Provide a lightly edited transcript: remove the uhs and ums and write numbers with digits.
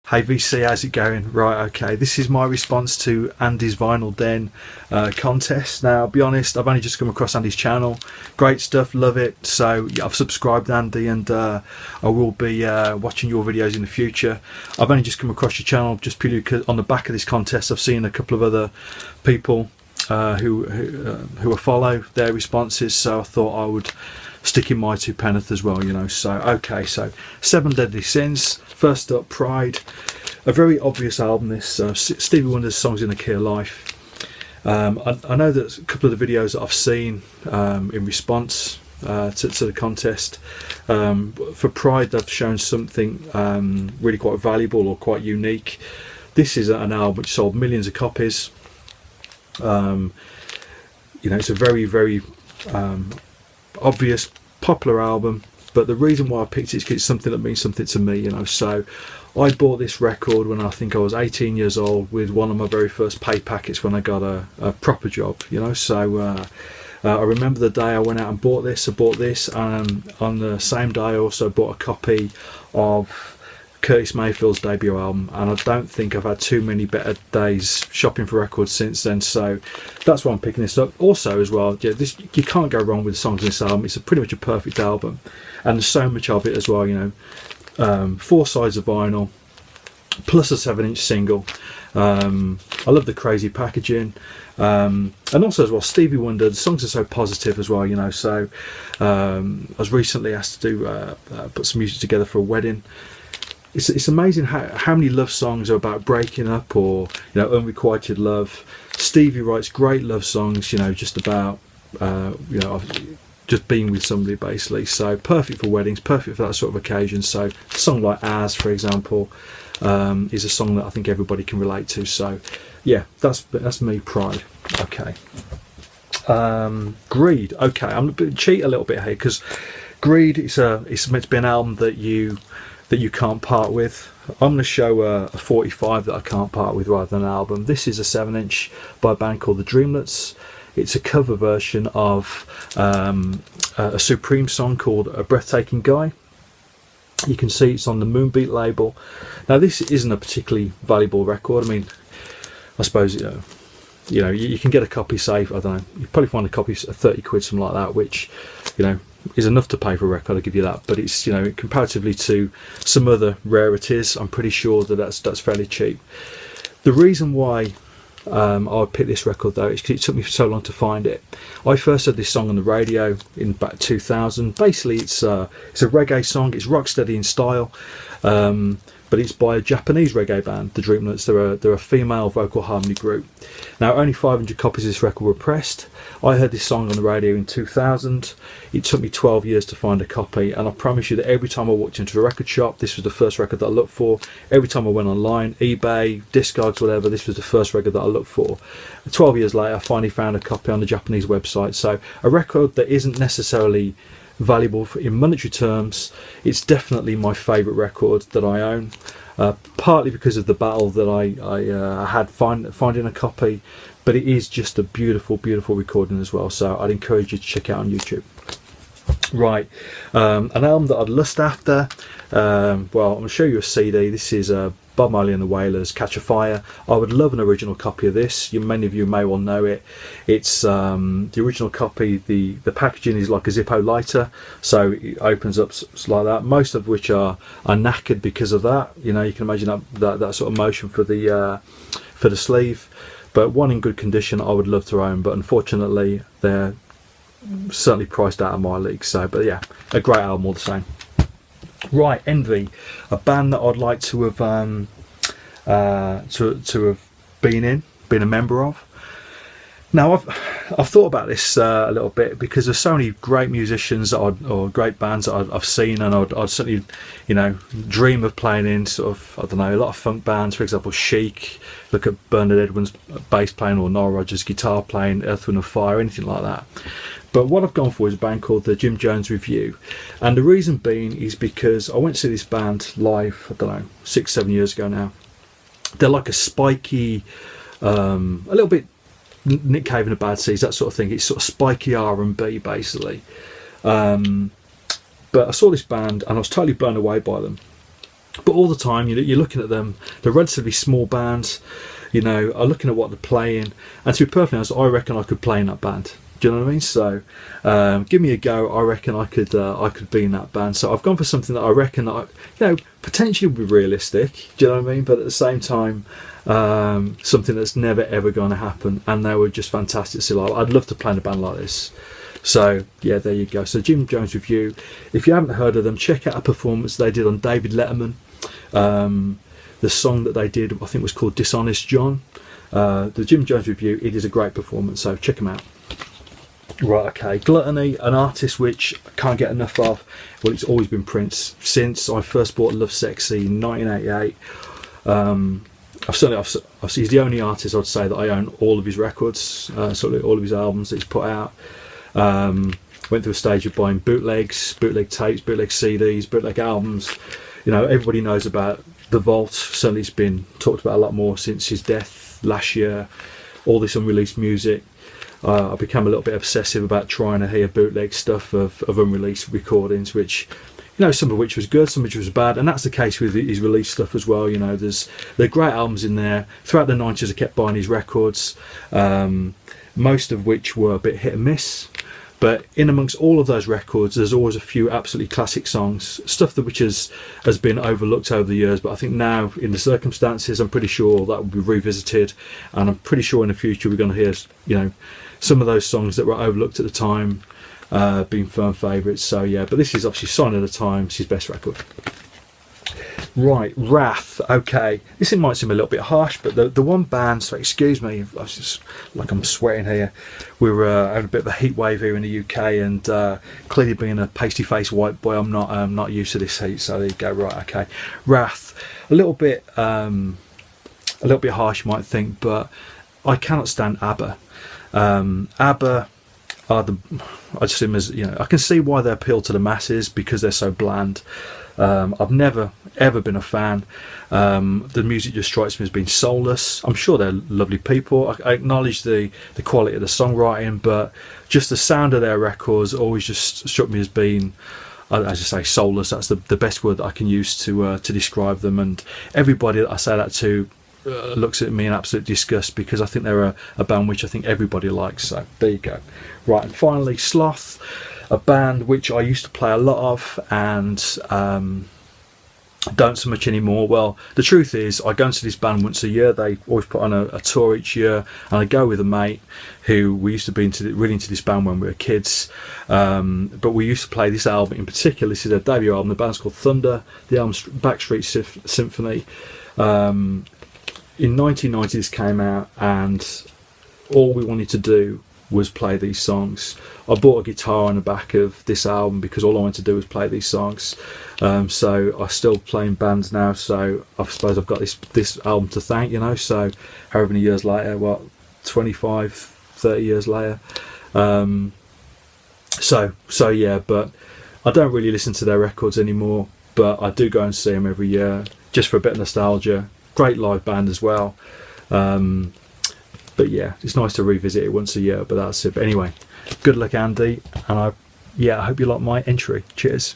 Hey VC, how's it going? Right, okay, this is my response to Andy's Vinyl Den contest. Now, I'll be honest, I've only just come across Andy's channel. Great stuff, love it. So yeah, I've subscribed, Andy, and I will be watching your videos in the future. I've only just come across your channel just purely because on the back of this contest I've seen a couple of other people who I follow their responses, so I thought I would stick in my two penneth as well, you know. So okay, so 7 Deadly Sins. First up, Pride. A very obvious album, this. Stevie Wonder's Songs in the Key of Life. I know that a couple of the videos that I've seen in response to the contest, for Pride they've shown something really quite valuable or quite unique. This is an album which sold millions of copies. You know, it's a very, very obvious, popular album, but the reason why I picked it is because it's something that means something to me, you know. So I bought this record when I think I was 18 years old with one of my very first pay packets when I got a proper job, you know. So I remember the day I went out and bought this. And on the same day I also bought a copy of Curtis Mayfield's debut album, and I don't think I've had too many better days shopping for records since then, so that's why I'm picking this up. Also as well, yeah, this, you can't go wrong with the songs in this album. It's pretty much a perfect album, and there's so much of it as well, you know. 4 sides of vinyl plus a 7-inch single. I love the crazy packaging, and also as well, Stevie Wonder, the songs are so positive as well, you know. So I was recently asked to do put some music together for a wedding. It's amazing how many love songs are about breaking up or, you know, unrequited love. Stevie writes great love songs, you know, just about you know, just being with somebody basically. So perfect for weddings, perfect for that sort of occasion. So a song like As, for example, is a song that I think everybody can relate to. So yeah, that's me, Pride. Okay. Greed. Okay, I'm going to cheat a little bit here because Greed it's meant to be an album that you can't part with. I'm going to show a 45 that I can't part with rather than an album. This is a 7-inch by a band called the Dreamlets. It's a cover version of a Supreme song called A Breathtaking Guy. You can see it's on the Moonbeat label. Now this isn't a particularly valuable record. I mean, I suppose, you know, you can get a copy, say, I don't know, you probably find a copy at 30 quid, something like that, which, you know, is enough to pay for a record, I'll give you that. But it's, you know, comparatively to some other rarities, I'm pretty sure that that's fairly cheap. The reason why I would pick this record though is because it took me so long to find it. I first heard this song on the radio in about 2000. Basically it's a reggae song. It's rock steady in style, but it's by a Japanese reggae band, the Dreamlets. They're a female vocal harmony group. Now only 500 copies of this record were pressed. I heard this song on the radio in 2000. It took me 12 years to find a copy, and I promise you that every time I walked into a record shop, this was the first record that I looked for. Every time I went online, eBay, Discogs, whatever, this was the first record that I looked for. 12 years later I finally found a copy on the Japanese website. So a record that isn't necessarily valuable in monetary terms, it's definitely my favourite record that I own, partly because of the battle that I had finding a copy, but it is just a beautiful, beautiful recording as well, so I'd encourage you to check it out on YouTube. Right, an album that I'd lust after, well, I'm going to show you a CD. This is Bob Marley and the Wailers, Catch a Fire. I would love an original copy of this. Many of you may well know it. It's the original copy. The packaging is like a Zippo lighter, so it opens up like that. Most of which are knackered because of that. You know, you can imagine that sort of motion for the sleeve. But one in good condition I would love to own, but unfortunately they're certainly priced out of my league. So, but yeah, a great album all the same. Right, Envy, a band that I'd like to have been a member of. Now I've thought about this a little bit because there's so many great musicians or great bands that I've seen, and I'd certainly, you know, dream of playing in sort of, I don't know, a lot of funk bands, for example Chic. Look at Bernard Edwards bass playing, or Nile Rodgers guitar playing, Earth, Wind and Fire, anything like that. But what I've gone for is a band called the Jim Jones Review, and the reason being is because I went to see this band live, I don't know, 6-7 years ago now. They're like a spiky, a little bit Nick Cave and the Bad Seeds, that sort of thing. It's sort of spiky R&B basically. But I saw this band and I was totally blown away by them. But all the time, you're looking at them. They're relatively small bands, are looking at what they're playing. And to be perfectly honest, I reckon I could play in that band. Do you know what I mean? So, give me a go. I reckon I could be in that band. So I've gone for something that I reckon that potentially would be realistic. Do you know what I mean? But at the same time, something that's never ever going to happen. And they were just fantastic. So I'd love to play in a band like this. So yeah, there you go. So Jim Jones Review. If you haven't heard of them, check out a performance they did on David Letterman. The song that they did, I think, was called Dishonest John. The Jim Jones Review. It is a great performance. So check them out. Right, okay. Gluttony, an artist which I can't get enough of. Well, it's always been Prince since I first bought Love Sexy in 1988. He's the only artist I'd say that I own all of his records, sort of all of his albums that he's put out. Went through a stage of buying bootlegs, bootleg tapes, bootleg CDs, bootleg albums. Everybody knows about The Vault. Certainly it's been talked about a lot more since his death last year. All this unreleased music. I became a little bit obsessive about trying to hear bootleg stuff of unreleased recordings, which, some of which was good, some of which was bad, and that's the case with his released stuff as well. There are great albums in there. Throughout the 90s I kept buying his records, most of which were a bit hit and miss, but in amongst all of those records there's always a few absolutely classic songs, stuff which has been overlooked over the years, but I think now in the circumstances I'm pretty sure that will be revisited, and I'm pretty sure in the future we're going to hear some of those songs that were overlooked at the time being firm favourites. So yeah, but this is obviously Sign of the Times, his best record. Right, Wrath. Okay, this might seem a little bit harsh, but the one band, so excuse me, I was just like I'm sweating here. We're having a bit of a heat wave here in the UK, and clearly being a pasty-faced white boy, I'm not used to this heat. So there you go. Right, okay, Wrath. A little bit harsh, you might think, but I cannot stand ABBA. ABBA are I just see them as, I can see why they appeal to the masses, because they're so bland. I've never ever been a fan. The music just strikes me as being soulless. I'm sure they're lovely people. I acknowledge the quality of the songwriting, but just the sound of their records always just struck me as being, as I say, soulless. That's the best word that I can use to describe them. And everybody that I say that to looks at me in absolute disgust, because I think they're a band which I think everybody likes. So there you go. Right, and finally Sloth, a band which I used to play a lot of and don't so much anymore. Well, the truth is I go into this band once a year. They always put on a tour each year, and I go with a mate who we used to be really into this band when we were kids, but we used to play this album in particular. This is their debut album. The band's called Thunder. The album's Backstreet Symphony. In 1990 this came out, and all we wanted to do was play these songs. I bought a guitar on the back of this album because all I wanted to do was play these songs. So I still play in bands now, so I suppose I've got this album to thank, so however many years later, 25, 30 years later. So yeah, but I don't really listen to their records anymore, but I do go and see them every year just for a bit of nostalgia. Great live band as well. But yeah, it's nice to revisit it once a year, but that's it. But anyway, good luck, Andy, and I hope you like my entry. Cheers.